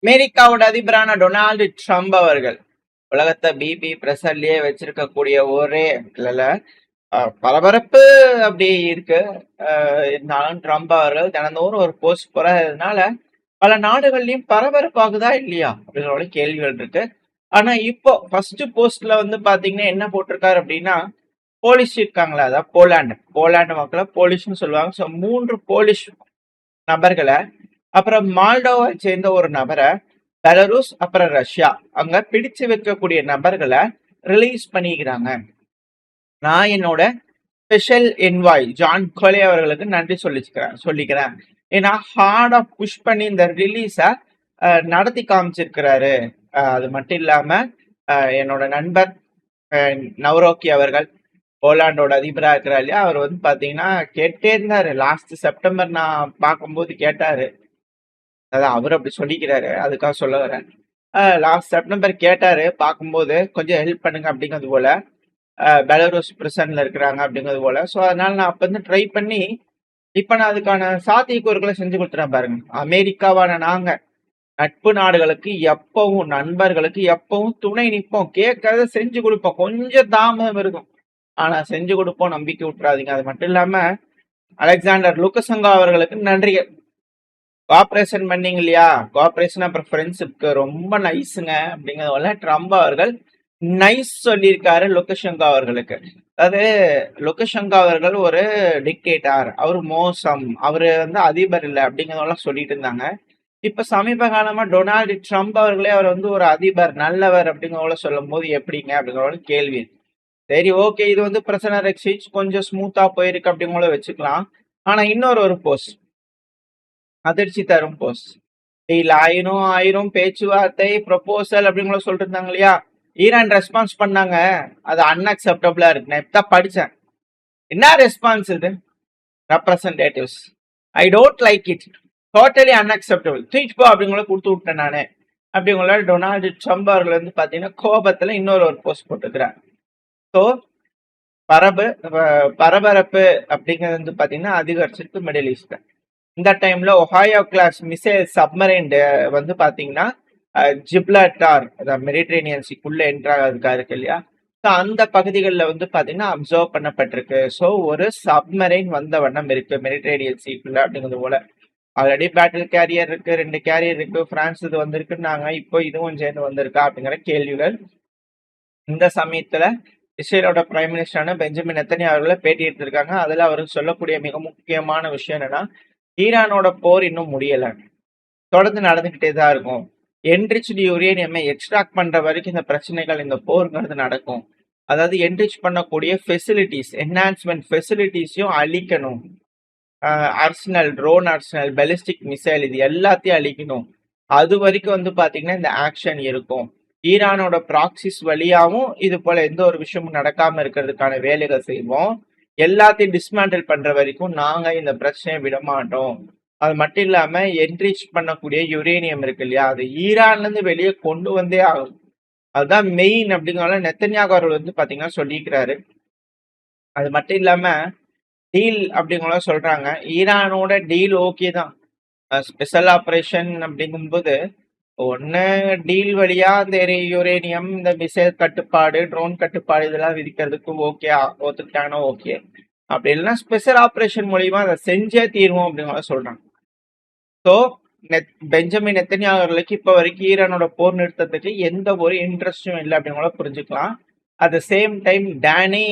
அமெரிக்காவோட அதிபரான Donald Trump அவர்கள் உலகத்தை பிபி பிரஷர்லயே வச்சிருக்கக்கூடிய ஒரே இல்ல பரபரப்பு அப்படி இருக்கு. இருந்தாலும் ட்ரம்ப் அவர்கள் தினந்தோறும் ஒரு போஸ்ட் போறதுனால பல நாடுகள்லயும் பரபரப்பாகுதா இல்லையா அப்படிங்கிற ஒரு கேள்விகள் இருக்கு. ஆனா இப்போ ஃபர்ஸ்ட் போஸ்ட்ல வந்து பாத்தீங்கன்னா என்ன போட்டிருக்காரு அப்படின்னா, போலிஷ் இருக்காங்களா, அதாவது போலாண்டு மக்களை போலிஷ்னு சொல்லுவாங்க. ஸோ 3 போலிஷ் நபர்களை, அப்புறம் மால்டோவை சேர்ந்த ஒரு நபரை, பெலருஸ், அப்புறம் ரஷ்யா அங்க பிடிச்சு வைக்கக்கூடிய நபர்களை ரிலீஸ் பண்ணிக்கிறாங்க. நான் என்னோட ஸ்பெஷல் என்வாய் ஜான் கோலே அவர்களுக்கு நன்றி சொல்லிக்கிறேன். ஏன்னா ஹார்டா புஷ் பண்ணி இந்த ரிலீஸ நடத்தி காமிச்சிருக்கிறாரு. அது மட்டும் இல்லாம என்னோட நண்பர் நவ்ரோக்கி அவர்கள் போலாண்டோட அதிபரா இருக்கிறார் இல்லையா, அவர் வந்து பாத்தீங்கன்னா கேட்டே இருந்தாரு. லாஸ்ட் செப்டம்பர் நான் பார்க்கும்போது கேட்டாரு. அதான் அவர் அப்படி சொல்லிக்கிறாரு, அதுக்காக சொல்ல வரேன். லாஸ்ட் செப்டம்பர் கேட்டாரு பார்க்கும்போது, கொஞ்சம் ஹெல்ப் பண்ணுங்க அப்படிங்கிறது போல. பெலரூஸ் பிரிசன்ல இருக்கிறாங்க அப்படிங்கிறது போல. ஸோ அதனால நான் அப்ப வந்து ட்ரை பண்ணி இப்ப நான் அதுக்கான சாத்தியக்கூறுகளை செஞ்சு கொடுத்துறேன் பாருங்க. அமெரிக்காவான நாங்க நட்பு நாடுகளுக்கு எப்பவும், நண்பர்களுக்கு எப்பவும் துணை நிற்போம். கேட்கறத செஞ்சு கொடுப்போம். கொஞ்சம் தாமதம் இருக்கும், ஆனா செஞ்சு கொடுப்போம். நம்பிக்கை விட்டுறாதீங்க. அது மட்டும் இல்லாம அலெக்சாண்டர் லுகசங்கா அவர்களுக்கு நன்றிகள். கோஆபரேஷன் பண்ணீங்க இல்லையா, கோஆபரேஷன் அப்புறம் ஃப்ரெண்ட்ஷிப்க்கு ரொம்ப நைஸுங்க அப்படிங்கிறதுல ட்ரம்ப் அவர்கள் நைஸ் சொல்லியிருக்காரு லுகசங்கா அவர்களுக்கு. அதாவது லுகசங்கா அவர்கள் ஒரு டிக்டேட்டர், அவர் மோசம், அவரு வந்து அதிபர் இல்லை அப்படிங்கிறதெல்லாம் சொல்லிட்டு இருந்தாங்க. இப்ப சமீப காலமா டொனால்டு ட்ரம்ப் அவர்களே அவர் வந்து ஒரு அதிபர், நல்லவர் அப்படிங்கிறத சொல்லும் போது எப்படிங்க அப்படிங்கிற கேள்வி. சரி, ஓகே, இது வந்து பிரசனர் எக்ஸ்சேஞ்ச் கொஞ்சம் ஸ்மூத்தா போயிருக்கு அப்படிங்கள வச்சுக்கலாம். ஆனா இன்னொரு போஸ்ட் அதிர்ச்சி தரும் போஸ்ட். இல்ல ஆயிரம் பேச்சுவார்த்தை ப்ரொபோசல் அப்படிங்கள சொல்லிட்டு இருந்தாங்க இல்லையா, ஈரான் ரெஸ்பான்ஸ் பண்ணாங்க. அது அன்அக்செப்டபிளா இருக்கு. நான் இப்பதான் படிச்சேன். என்ன ரெஸ்பான்ஸ் இது? Representatives, I don't like it, totally unacceptable, தூக்கிட்டு போ அப்படிங்கள கொடுத்து விட்டேன் நானு அப்படிங்கள டொனால்டு ட்ரம்ப் அவர்கள் வந்து பாத்தீங்கன்னா கோபத்துல இன்னொரு போஸ்ட் போட்டுக்கிறார். ஸோ பரபரப்பு அப்படிங்கிறது வந்து பாத்தீங்கன்னா அதிகரிச்சிருக்கு மிடில் ஈஸ்ட்ல. இந்த டைம்ல ஒஹாயோ கிளாஸ் மிசைல் சப்மரைன் வந்து பாத்தீங்கன்னா ஜிப்லாட்டார், மெடிட்ரேனியன் சீக்குள்ள என்ட்ராகிறதுக்காக இருக்கு இல்லையா, ஸோ அந்த பகுதிகளில் வந்து பாத்தீங்கன்னா அப்சர்வ் பண்ணப்பட்டிருக்கு. ஸோ ஒரு சப்மரைன் வந்த வண்ணம் இருக்கு மெடிட்ரேனியன் சீக்குள்ள அப்படிங்கிறது போல. ஆல்ரெடி பேட்டில் கேரியர் இருக்கு, 2 கேரியர் இருக்கு, பிரான்ஸ் இது வந்திருக்குன்னாங்க. இப்போ இதுவும் சேர்ந்து வந்திருக்கா அப்படிங்கிற கேள்விகள். இந்த சமயத்துல இஸ்ரேலோட பிரைம் மினிஸ்டரான பெஞ்சமின் நெத்தன்யாஹூ அவர்களை பேட்டி எடுத்திருக்காங்க. அதுல அவர் சொல்லக்கூடிய மிக முக்கியமான விஷயம் என்னன்னா, ஈரானோட போர் இன்னும் முடியல, தொடர்ந்து நடந்துகிட்டே தான் இருக்கும். என்ரிச்டு யுரேனியமை எக்ஸ்ட்ராக்ட் பண்ற வரைக்கும் இந்த பிரச்சனைகள், இந்த போருங்கிறது நடக்கும். அதாவது என்ரிச் பண்ணக்கூடிய ஃபெசிலிட்டிஸ், என்ஹான்ஸ்மெண்ட் ஃபெசிலிட்டிஸையும் அழிக்கணும். Arsenal, drone Arsenal, ballistic missile, இது எல்லாத்தையும் அழிக்கணும். அது வரைக்கும் வந்து பாத்தீங்கன்னா இந்த ஆக்ஷன் இருக்கும். ஈரானோட ப்ராக்சிஸ் வழியாவும் இது போல எந்த ஒரு விஷயமும் நடக்காம இருக்கிறதுக்கான வேலைகள் செய்வோம். எல்லாத்தையும் டிஸ்மேண்டில் பண்ற வரைக்கும் நாங்க இந்த பிரச்சனையை விட மாட்டோம். அது மட்டும் இல்லாம என்ரிச் பண்ணக்கூடிய யுரேனியம் இருக்கு இல்லையா, அது ஈரான்ல இருந்து வெளியே கொண்டு வந்தே ஆகும். அதுதான் மெயின் அப்படிங்கிறத நெத்தன்யாஹூ அவர்கள் வந்து பாத்தீங்கன்னா சொல்லிக்கிறாரு. அது மட்டும் இல்லாம டீல் அப்படிங்கிறத சொல்றாங்க. ஈரானோட டீல் ஓகே தான். ஸ்பெஷல் ஆபரேஷன் அப்படிங்கும்போது ஒன்னு டீல் வழியா இந்த யுரேனியம், இந்த மிசைல் கட்டுப்பாடு, ட்ரோன் கட்டுப்பாடு இதெல்லாம் விதிக்கிறதுக்கு ஓகே, ஒத்துக்கிட்டாங்கன்னா ஓகே. அப்படி இல்லைன்னா ஸ்பெஷல் ஆபரேஷன் மூலியமா அதை செஞ்சே தீர்வோம் அப்படிங்கிற சொல்றாங்க. ஸோ பெஞ்சமின் நெத்தன்யாஹூ அவர்களுக்கு இப்ப வரைக்கும் ஈரானோட போர் நிறுத்தத்துக்கு எந்த ஒரு இன்ட்ரெஸ்டும் இல்லை அப்படிங்கிற புரிஞ்சுக்கலாம். At the same time Danny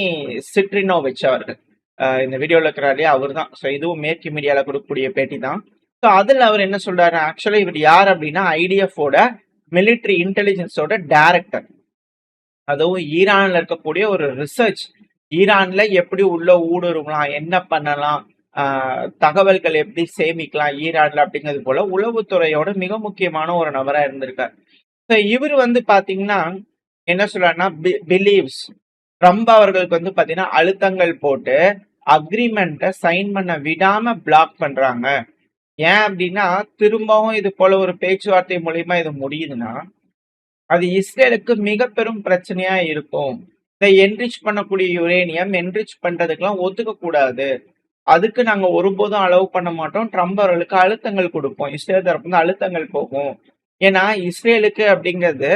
Citrinovich அவர்கள் இந்த வீடியோல இருக்கிறாரு, அவர் தான். ஸோ இதுவும் மேற்கு மீடியால கொடுக்கக்கூடிய பேட்டி தான். ஸோ அதில் அவர் என்ன சொல்றாரு, ஆக்சுவலா இவர் யார் அப்படின்னா ஐடிஎஃபோட மிலிட்ரி இன்டெலிஜென்ஸோட டைரக்டர். அதுவும் ஈரான்ல இருக்கக்கூடிய ஒரு ரிசர்ச், ஈரான்ல எப்படி உள்ள ஊடுருவலாம், என்ன பண்ணலாம், தகவல்கள் எப்படி சேமிக்கலாம் ஈரான்ல அப்படிங்கிறது போல உளவுத்துறையோட மிக முக்கியமான ஒரு நபரா இருந்திருக்காரு. ஸோ இவர் வந்து பாத்தீங்கன்னா என்ன சொல்றாருன்னா, பிலீவ்ஸ் ட்ரம்ப் அவர்களுக்கு வந்து பாத்தீங்கன்னா அழுத்தங்கள் போட்டு அக்ரிமெண்ட்டை சைன் பண்ண விடாம பிளாக் பண்றாங்க. ஏன் அப்படின்னா, திரும்பவும் இது போல ஒரு பேச்சுவார்த்தை மூலியமா இது முடியுதுன்னா அது இஸ்ரேலுக்கு மிக பெரும் பிரச்சனையா இருக்கும். இந்த என்ரிச் பண்ணக்கூடிய யுரேனியம் என்ரிச் பண்றதுக்கெல்லாம் ஒத்துக்க கூடாது. அதுக்கு நாங்க ஒருபோதும் அலோவ் பண்ண மாட்டோம். ட்ரம்ப் அவர்களுக்கு அழுத்தங்கள் கொடுப்போம். இஸ்ரேல் தரப்பு அழுத்தங்கள் போகும் ஏன்னா இஸ்ரேலுக்கு அப்படிங்கிறது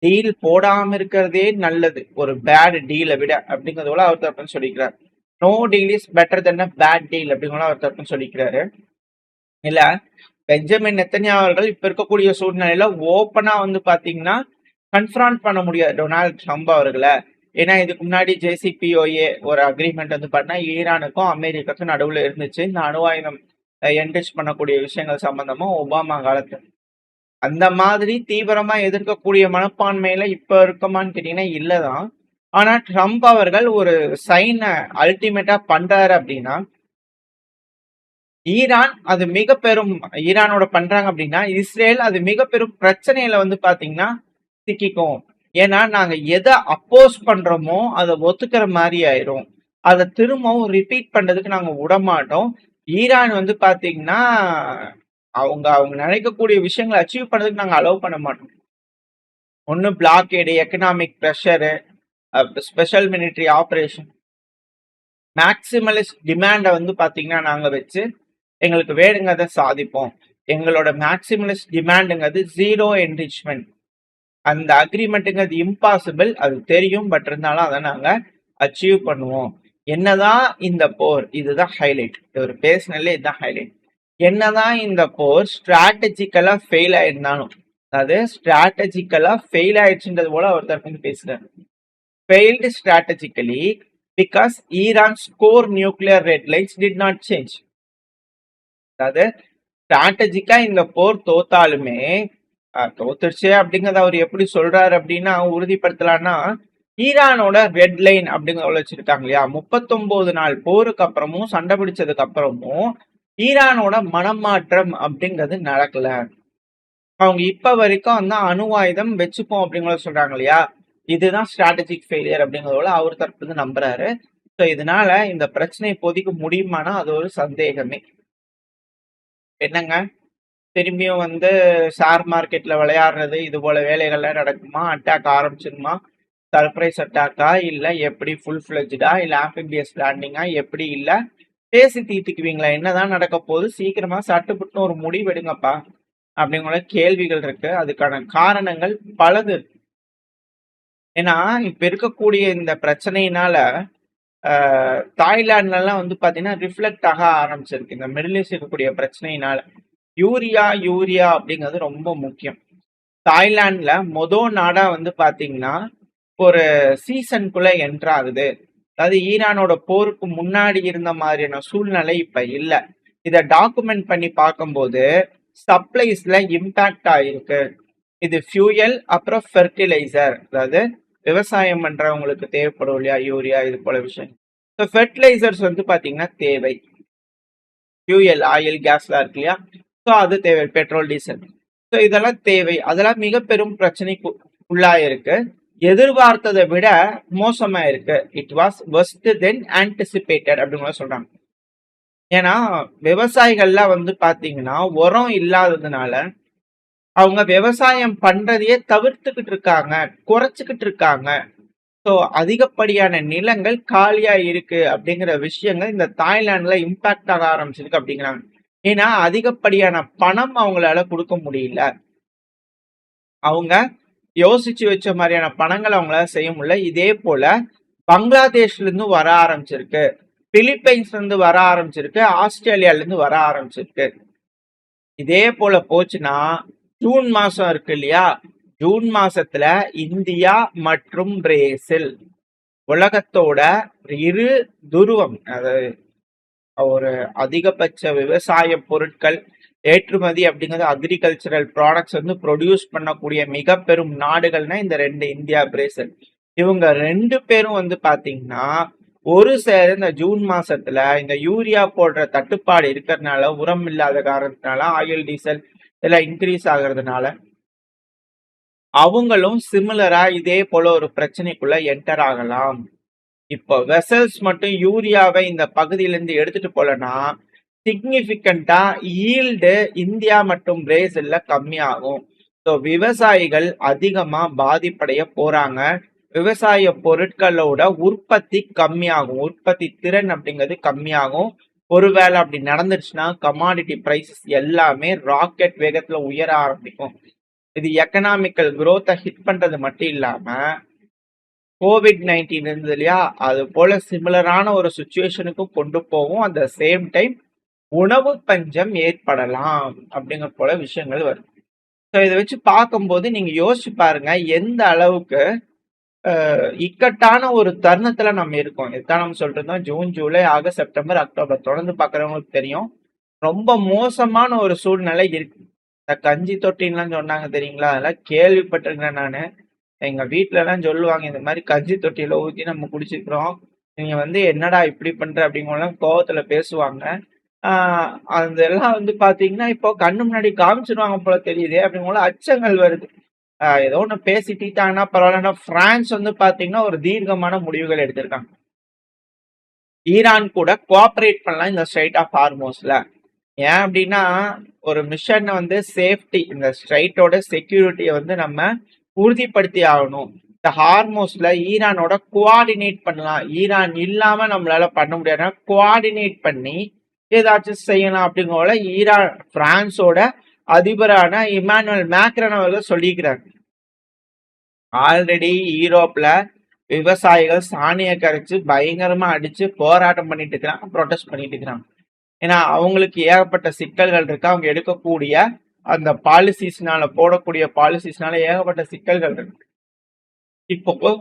டீல் போடாம இருக்கிறதே நல்லது, ஒரு பேட் டீலை விட அப்படிங்கிறது போல அவர் தரப்புன்னு சொல்லிக்கிறார். No deal is better than a bad deal அப்படிங்கிற அவர் தரப்புன்னு சொல்லிக்கிறாரு. இல்ல பெஞ்சமின் நெத்தன்யாஹு அவர்கள் இப்ப இருக்கக்கூடிய சூழ்நிலையில ஓப்பனா வந்து பாத்தீங்கன்னா கன்ஃபரண்ட் பண்ண முடியாது டொனால்ட் ட்ரம்ப் அவர்களை. ஏன்னா இதுக்கு முன்னாடி ஜேசிபிஓஏ ஒரு அக்ரிமெண்ட் வந்து பண்ணா ஈரானுக்கும் அமெரிக்காவுக்கும் நடுவுல இருந்துச்சு, இந்த அணு ஆயுதம் என்ரிச் பண்ணக்கூடிய விஷயங்கள் சம்பந்தமா ஒபாமா காலத்துல. அந்த மாதிரி தீவிரமா எதிர்க்கக்கூடிய மனப்பான்மையில இப்ப இருக்கமான்னு கேட்டீங்கன்னா இல்லதான். ஆனா ட்ரம்ப் அவர்கள் ஒரு சைன அல்டிமேட்டா பண்றாரு அப்படின்னா ஈரான் அது மிக பெரும் ஈரானோட பண்றாங்க அப்படின்னா இஸ்ரேல் அது மிக பெரும் பிரச்சனையில வந்து பாத்தீங்கன்னா சிக்கிக்கும். ஏன்னா நாங்க எதை அப்போஸ் பண்றோமோ அதை ஒத்துக்கிற மாதிரி ஆயிரும், அதை திரும்பவும் ரிப்பீட் பண்றதுக்கு நாங்க விடமாட்டோம். ஈரான் வந்து பாத்தீங்கன்னா அவங்க அவங்க நினைக்கக்கூடிய விஷயங்களை அச்சீவ் பண்றதுக்கு நாங்க அலோவ் பண்ண மாட்டோம். ஒன்னு blockade, economic pressure, special military operation, maximalist டிமாண்டை வந்து பாத்தீங்கன்னா நாங்க வச்சு எங்களுக்கு வேணுங்கிறத சாதிப்போம். எங்களோட மேக்சிமலிஸ்ட் டிமாண்டுங்கிறது ஜீரோ என்ரிச்மெண்ட். அந்த அக்ரிமெண்ட்டுங்கிறது இம்பாசிபிள், அது தெரியும். பட் இருந்தாலும் அதை நாங்க அச்சீவ் பண்ணுவோம். என்னதான் இந்த போர், இதுதான் ஹைலைட், ஒரு பேசினாலே இதுதான் ஹைலைட். என்னதான் இந்த போர் ஸ்ட்ராட்டஜிக்கலா ஃபெயில் ஆயிருந்தாலும், அதாவது ஸ்ட்ராட்டஜிக்கலா ஃபெயில் ஆயிடுச்சுன்றது போல அவர் தரப்பு பேசுறாரு. Failed strategically because Iran's core nuclear red lines did not change. அதாவது ஸ்ட்ராட்டஜிக்கா இந்த போர் தோத்தாலுமே தோத்துருச்சு அப்படிங்கறத அவர் எப்படி சொல்றாரு அப்படின்னா உறுதிப்படுத்தலாம்னா, ஈரானோட ரெட் லைன் அப்படிங்கிற வச்சிருக்காங்க இல்லையா, 39 நாள் போருக்கு அப்புறமும் சண்டை பிடிச்சதுக்கு அப்புறமும் ஈரானோட மனமாற்றம் அப்படிங்கிறது நடக்கல. அவங்க இப்ப வரைக்கும் வந்து அணு ஆயுதம் வச்சுப்போம் அப்படிங்கிற சொல்றாங்க இல்லையா, இதுதான் ஸ்ட்ராட்டஜிக் ஃபெயிலியர் அப்படிங்கிறதோட அவர் தரப்பு நம்புறாரு. ஸோ இதனால இந்த பிரச்சனை இப்போதைக்கு முடியுமானா அது ஒரு சந்தேகமே. என்னங்க திரும்பியும் வந்து ஷேர் மார்க்கெட்ல விளையாடுறது இது போல வேலைகள்லாம் நடக்குமா, அட்டாக் ஆரம்பிச்சிருமா, சர்ப்ரைஸ் அட்டாக்கா, இல்ல எப்படி ஃபுல் ஃபிளெஜ்டா, இல்ல ஆம்பிபியஸ் லேண்டிங்கா, எப்படி இல்ல பேசி தீர்த்துக்குவீங்களா, என்னதான் நடக்க போகுது, சீக்கிரமா சட்டுப்புட்டுன்னு ஒரு முடிவு எடுங்கப்பா அப்படிங்கிற கேள்விகள் இருக்கு. அதுக்கான காரணங்கள் பலது இருக்கு. ஏன்னா இப்ப இருக்கக்கூடிய இந்த பிரச்சனையினால தாய்லாந்துலாம் வந்து பாத்தீங்கன்னா ரிஃப்ளெக்ட் ஆக ஆரம்பிச்சிருக்கு இந்த மிடில் ஈஸ்ட் இருக்கக்கூடிய பிரச்சனையினால. யூரியா யூரியா அப்படிங்கிறது ரொம்ப முக்கியம். தாய்லாந்துல நாடா வந்து பாத்தீங்கன்னா ஒரு சீசனுக்குள்ள என்டர் ஆகுது. அதாவது ஈரானோட போருக்கு முன்னாடி இருந்த மாதிரியான சூழ்நிலை இப்ப இல்ல. இத டாக்குமெண்ட் பண்ணி பார்க்கும்போது சப்ளைஸ்ல இம்பாக்ட் ஆயிருக்கு. இது ஃபியூயல் அப்புறம் ஃபெர்டிலைசர், அதாவது விவசாயம் பண்றவங்களுக்கு தேவைப்படும் இல்லையா யூரியா இது போல விஷயம். ஸோ ஃபெர்டிலைசர்ஸ் வந்து பாத்தீங்கன்னா தேவை. ஃபியூயல் ஆயில் கேஸ்லாம் இருக்கு இல்லையா, ஸோ அது தேவை, பெட்ரோல் டீசல். ஸோ இதெல்லாம் தேவை. அதெல்லாம் மிக பெரும் பிரச்சனைக்கு உள்ளாயிருக்கு. எதிர்பார்த்ததை விட மோசமா இருக்கு. It was worst then anticipated அப்படின்னு சொல்றாங்க. ஏன்னா விவசாயிகள்லாம் வந்து பாத்தீங்கன்னா உரம் இல்லாததுனால அவங்க விவசாயம் பண்றதையே தவிர்த்துக்கிட்டு இருக்காங்க, குறைச்சுக்கிட்டு இருக்காங்க. ஸோ அதிகப்படியான நிலங்கள் காலியா இருக்கு அப்படிங்கிற விஷயங்கள் இந்த தாய்லாந்துல இம்பாக்ட் ஆக ஆரம்பிச்சிருக்கு அப்படிங்கிறாங்க. ஏன்னா அதிகப்படியான பணம் அவங்களால கொடுக்க முடியல. அவங்க யோசிச்சு வச்ச மாதிரியான பணங்கள் அவங்களால செய்ய முடியல. இதே போல பங்களாதேஷ்ல இருந்து வர ஆரம்பிச்சிருக்கு, பிலிப்பைன்ஸ்ல இருந்து வர ஆரம்பிச்சிருக்கு, ஆஸ்திரேலியால இருந்து வர ஆரம்பிச்சிருக்கு. இதே போல போச்சுன்னா ஜூன் மாசம் இருக்கு இல்லையா, ஜூன் மாசத்துல இந்தியா மற்றும் பிரேசில் உலகத்தோட இரு துருவம், அதாவது ஒரு அதிகபட்ச விவசாய பொருட்கள் ஏற்றுமதி அப்படிங்கிறது அக்ரிகல்ச்சரல் ப்ராடக்ட்ஸ் வந்து ப்ரொடியூஸ் பண்ணக்கூடிய மிக பெரும் நாடுகள்னா இந்த ரெண்டு, இந்தியா பிரேசில். இவங்க ரெண்டு பேரும் வந்து பாத்தீங்கன்னா ஒரு சேர இந்த ஜூன் மாசத்துல இந்த யூரியா போடுற தட்டுப்பாடு இருக்கிறதுனால, உரம் இல்லாத காரணத்தினால, ஆயில் டீசல் இதெல்லாம் இன்க்ரீஸ் ஆகுறதுனால அவங்களும் சிமிலரா இதே போல ஒரு பிரச்சனைக்குள்ள என்டர் ஆகலாம். இப்போ வெசல்ஸ் மட்டும் யூரியாவை இந்த பகுதியிலிருந்து எடுத்துட்டு போலனா சிக்னிபிகண்டா ஈல்டு இந்தியா மற்றும் பிரேசில்ல கம்மியாகும். ஸோ விவசாயிகள் அதிகமா பாதிப்படைய போறாங்க. விவசாய பொருட்களோட உற்பத்தி கம்மியாகும், உற்பத்தி திறன் அப்படிங்கிறது கம்மியாகும். ஒருவேளை அப்படி நடந்துருச்சுன்னா கமாடிட்டி பிரைசஸ் எல்லாமே ராக்கெட் வேகத்துல உயர ஆரம்பிக்கும். இது எக்கனாமிக்கல் growth-அ ஹிட் பண்றது மட்டும் இல்லாம COVID-19 இருந்தது இல்லையா? அது போல சிமிலரான ஒரு சிச்சுவேஷனுக்கும் கொண்டு போகும். அட் த சேம் டைம் உணவு பஞ்சம் ஏற்படலாம் அப்படிங்கிற போல விஷயங்கள் வருது. ஸோ இத வச்சு பார்க்கும்போது நீங்க யோசிச்சு பாருங்க, எந்த அளவுக்கு இக்கட்டான ஒரு தருணத்துல நம்ம இருக்கோம். இதுதான் நம்ம சொல்லிட்டு இருந்தோம். June, July, August, September, October தொடர்ந்து பார்க்குறவங்களுக்கு தெரியும். ரொம்ப மோசமான ஒரு சூழ்நிலை இருக்கு. இந்த கஞ்சி தொட்டின்லாம் சொன்னாங்க தெரியுங்களா? அதெல்லாம் கேள்விப்பட்டிருக்கிறேன் நானு. எங்க வீட்லலாம் சொல்லுவாங்க, இந்த மாரி கஞ்சி தொட்டியில ஊத்தி நம்ம குடிச்சிருக்கிறோம். நீங்க வந்து என்னடா இப்படி பண்ற? அப்படிங்கலாம் கோவத்துல பேசுவாங்க. ஆ அதெல்லாம் வந்து பார்த்தீங்கன்னா, இப்போ கண்ணு முன்னாடி காமிச்சுருவாங்க போல தெரியுதே! அப்படிங்கும்போது அச்சங்கள் வருது. ஏதோ ஒண்ணு பேசி தீர்த்தாங்கன்னா பரவாயில்லன்னா, பிரான்ஸ் வந்து பார்த்தீங்கன்னா, ஒரு தீர்க்கமான முடிவுகள் எடுத்திருக்காங்க. ஈரான் கூட கோஆப்பரேட் பண்ணலாம் இந்த ஸ்ட்ரெய்ட் ஆஃப் ஹார்மோஸ்ல. ஏன் அப்படின்னா, ஒரு மிஷன வந்து சேஃப்டி இந்த ஸ்ட்ரெய்ட்டோட செக்யூரிட்டிய வந்து நம்ம உறுதிப்படுத்தி ஆகணும். இந்த ஹார்மோஸ்ல ஈரானோட கோஆர்டினேட் பண்ணலாம். ஈரான் இல்லாம நம்மளால பண்ண முடியாதுன்னா, கோஆர்டினேட் பண்ணி ஏதாச்சும் செய்யலாம் அப்படிங்கறத ஈரான் பிரான்ஸோட அதிபரான இமானுவேல் மேக்ரன் அவர்கள் சொல்லியிருக்கிறாங்க. ஆல்ரெடி யூரோப்ல விவசாயிகள் சாணிய கரைச்சு பயங்கரமா அடிச்சு போராட்டம் பண்ணிட்டு இருக்கிறாங்க, ப்ரொடெஸ்ட் பண்ணிட்டு இருக்கிறாங்க. ஏன்னா அவங்களுக்கு ஏகப்பட்ட சிக்கல்கள் இருக்கு. அவங்க எடுக்கக்கூடிய அந்த பாலிசிஸ்னால போடக்கூடிய பாலிசிஸ்னால ஏகப்பட்ட சிக்கல்கள் இருக்கு. இப்போ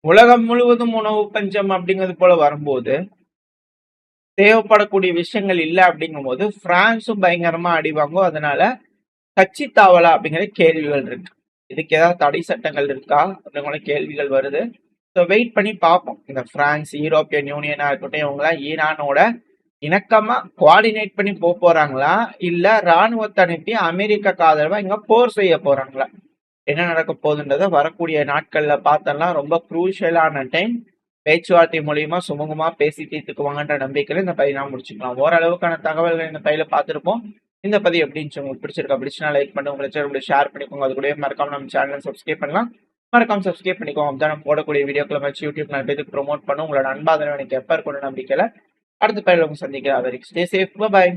உலகம் முழுவதும் உணவு பஞ்சம் அப்படிங்கிறது போல வரும்போது தேவைப்படக்கூடிய விஷயங்கள் இல்லை அப்படிங்கும்போது பிரான்ஸும் பயங்கரமா அடி வாங்கும். அதனால கட்சி தாவலா அப்படிங்கிற கேள்விகள் இருக்கு. இதுக்கு ஏதாவது தடை சட்டங்கள் இருக்கா அப்படிங்கிற கேள்விகள் வருது. ஸோ வெயிட் பண்ணி பார்ப்போம். இந்த பிரான்ஸ், யூரோப்பியன் யூனியனா இருக்கட்டும், இவங்கெல்லாம் ஈரானோட இணக்கமா கோஆர்டினேட் பண்ணி போறாங்களா, இல்ல ராணுவத்தை அனுப்பி அமெரிக்காக்கு ஆதரவா இங்க போர் செய்ய போறாங்களா? என்ன நடக்க போகுதுன்றத வரக்கூடிய நாட்கள்ல பார்த்தோம்னா ரொம்ப குரூஷியலான டைம். பேச்சுவார்த்தை மூலியமா சுமூகமா பேசி தீர்த்துக்குவாங்கன்ற நம்பிக்கையில இந்த பதிவை நாம் முடிச்சுக்கலாம். ஓரளவுக்கான தகவல்கள் இந்த பதில பார்த்திருப்போம். இந்த பதிவு எப்படி இருந்துச்சு, உங்களுக்கு பிடிச்சிருக்கா? பிடிச்சுனா லைக் பண்ணுங்க, உங்களுக்கு ஷேர் பண்ணிக்கோங்க. அது கூடவே மறக்காம நம்ம சேனலை சப்ஸ்கிரைப் பண்ணலாம். மறக்காம சப்ஸ்கிரைப் பண்ணிக்கோங்க. அப்பதான் நம்ம போடக்கூடிய வீடியோக்களை வச்சு யூடியூப் நான் பேருக்கு ப்ரோமோட் பண்ணும். உங்களோட அன்பாதரவு எனக்கு எப்ப இருக்கணும் நம்பிக்கையில அடுத்த பதில உங்க சந்திக்கிறேன். Stay safe. பை.